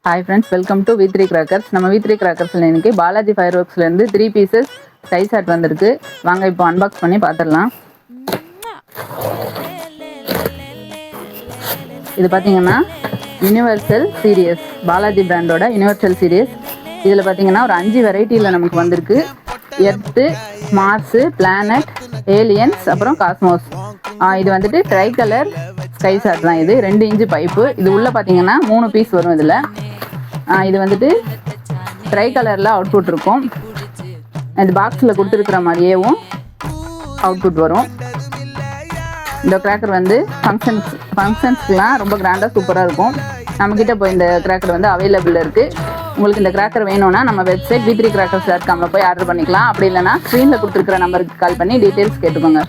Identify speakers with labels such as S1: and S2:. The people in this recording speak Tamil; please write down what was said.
S1: Hi friends, welcome to V3 crackers. நம்ம V3 கிராக்கர்ஸில் இன்றைக்கி பாலாஜி ஃபயர் ஒர்க்ஸ்லேருந்து 3 பீசஸ் ஸ்கை ஷாட் வந்திருக்கு. வாங்க இப்போ அன்பாக்ஸ் பண்ணி பார்த்துடலாம். இது பார்த்தீங்கன்னா யுனிவர்சல் சீரியஸ், பாலாஜி பிராண்டோட யுனிவர்சல் சீரியஸ். இதில் பார்த்தீங்கன்னா ஒரு 5 வெரைட்டியில் நமக்கு வந்திருக்கு. எர்த்து, மார்ஸு, பிளானட், ஏலியன்ஸ், அப்புறம் காஸ்மோஸ். இது வந்துட்டு ட்ரை கலர் ஸ்கை ஷாட் தான். இது 2 இன்ச்சு பைப்பு. இது உள்ளே பார்த்தீங்கன்னா 3 பீஸ் வரும். இதில் இது வந்துட்டு ட்ரை கலரில் அவுட்புட் இருக்கும். இந்த பாக்ஸில் கொடுத்துருக்குற மாதிரியேவும் அவுட்புட் வரும். இந்த கிராக்கர் வந்து ஃபங்க்ஷன்ஸ்க்குலாம் ரொம்ப கிராண்டாக சூப்பராக இருக்கும். நம்மக்கிட்ட இப்போ இந்த கிராக்கர் வந்து அவைலபிள் இருக்குது. உங்களுக்கு இந்த கிராக்கர் வேணும்னா நம்ம வெப்சைட் v3crackers.com போய் ஆர்டர் பண்ணிக்கலாம். அப்படி இல்லைனா ஸ்க்ரீனில் கொடுத்துருக்குற நம்பருக்கு கால் பண்ணி டீட்டெயில்ஸ் கேட்டுக்கோங்க.